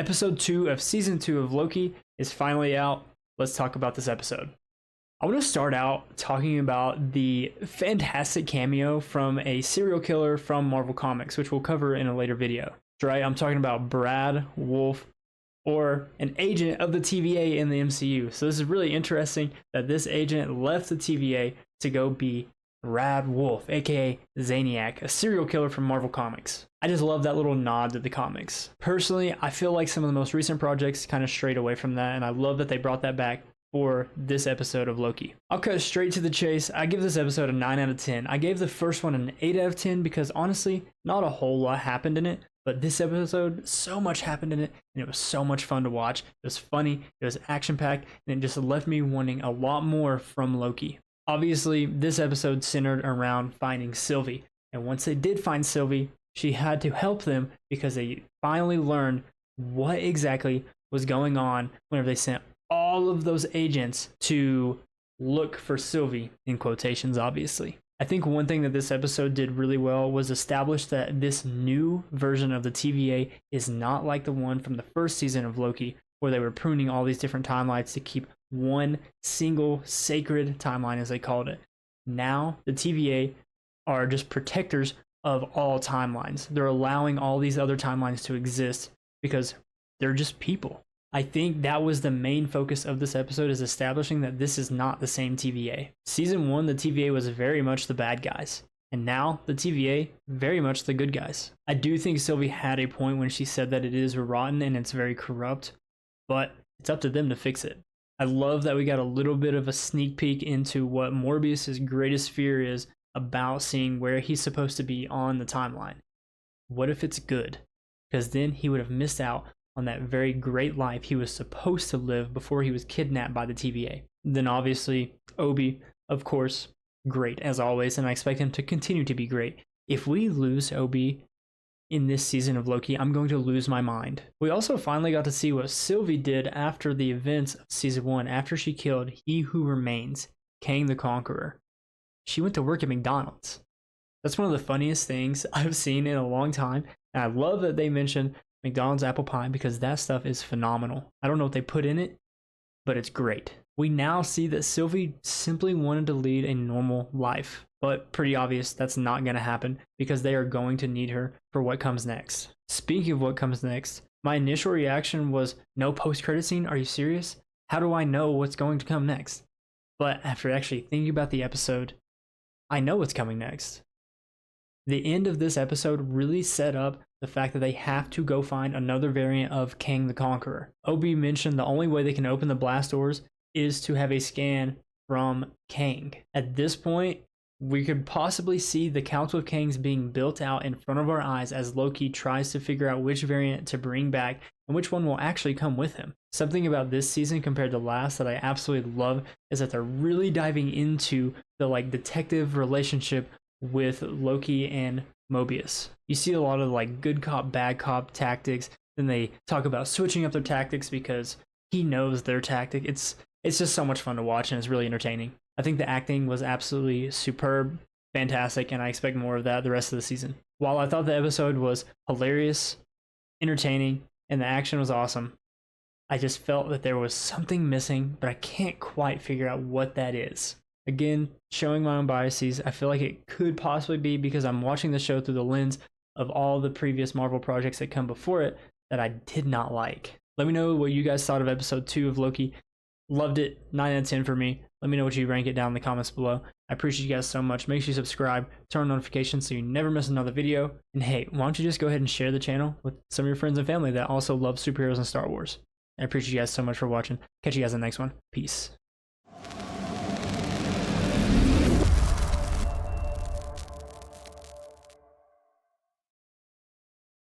Episode 2 of Season 2 of Loki is finally out. Let's talk about this episode. I want to start out talking about the fantastic cameo from a serial killer from Marvel Comics, which we'll cover in a later video. Right, I'm talking about Brad Wolf, or an agent of the TVA in the MCU. So this is really interesting that this agent left the TVA to go be Brad Wolf, aka Zaniac, a serial killer from Marvel Comics. I just love that little nod to the comics. Personally, I feel like some of the most recent projects kind of strayed away from that, and I love that they brought that back for this episode of Loki. I'll cut straight to the chase. I give this episode a 9 out of 10. I gave the first one an 8 out of 10 because honestly, not a whole lot happened in it, but this episode, so much happened in it, and it was so much fun to watch. It was funny, it was action-packed, and it just left me wanting a lot more from Loki. Obviously, this episode centered around finding Sylvie, and once they did find Sylvie, she had to help them because they finally learned what exactly was going on whenever they sent all of those agents to look for Sylvie, in quotations, obviously. I think one thing that this episode did really well was establish that this new version of the TVA is not like the one from the first season of Loki, where they were pruning all these different timelines to keep one single sacred timeline, as they called it. Now, the TVA are just protectors of all timelines. They're allowing all these other timelines to exist because they're just people. I think that was the main focus of this episode, is establishing that this is not the same TVA. Season 1, the TVA was very much the bad guys. And now, the TVA, very much the good guys. I do think Sylvie had a point when she said that it is rotten and it's very corrupt, but it's up to them to fix it. I love that we got a little bit of a sneak peek into what Morbius's greatest fear is about seeing where he's supposed to be on the timeline. What if it's good? Because then he would have missed out on that very great life he was supposed to live before he was kidnapped by the TVA. Then obviously, Obi, of course, great as always, and I expect him to continue to be great. If we lose Obi in this season of Loki, I'm going to lose my mind. We also finally got to see what Sylvie did after the events of season 1, after she killed He Who Remains, Kang the Conqueror. She went to work at McDonald's. That's one of the funniest things I've seen in a long time, and I love that they mentioned McDonald's apple pie because that stuff is phenomenal. I don't know what they put in it, but it's great. We now see that Sylvie simply wanted to lead a normal life, but pretty obvious that's not going to happen because they are going to need her for what comes next. Speaking of what comes next, my initial reaction was, no post-credit scene? Are you serious? How do I know what's going to come next? But after actually thinking about the episode, I know what's coming next. The end of this episode really set up the fact that they have to go find another variant of Kang the Conqueror. Obi mentioned the only way they can open the blast doors is to have a scan from Kang. At this point, we could possibly see the Council of Kangs being built out in front of our eyes as Loki tries to figure out which variant to bring back and which one will actually come with him. Something about this season compared to last that I absolutely love is that they're really diving into the detective relationship with Loki and Mobius. You see a lot of good cop, bad cop tactics. Then they talk about switching up their tactics because he knows their tactic. It's just so much fun to watch and it's really entertaining. I think the acting was absolutely superb, fantastic, and I expect more of that the rest of the season. While I thought the episode was hilarious, entertaining, and the action was awesome, I just felt that there was something missing, but I can't quite figure out what that is. Again, showing my own biases, I feel like it could possibly be because I'm watching the show through the lens of all the previous Marvel projects that come before it that I did not like. Let me know what you guys thought of episode 2 of Loki. Loved it, 9 out of 10 for me. Let me know what you rank it down in the comments below. I appreciate you guys so much. Make sure you subscribe, turn on notifications so you never miss another video. And hey, why don't you just go ahead and share the channel with some of your friends and family that also love superheroes and Star Wars. I appreciate you guys so much for watching. Catch you guys in the next one. Peace.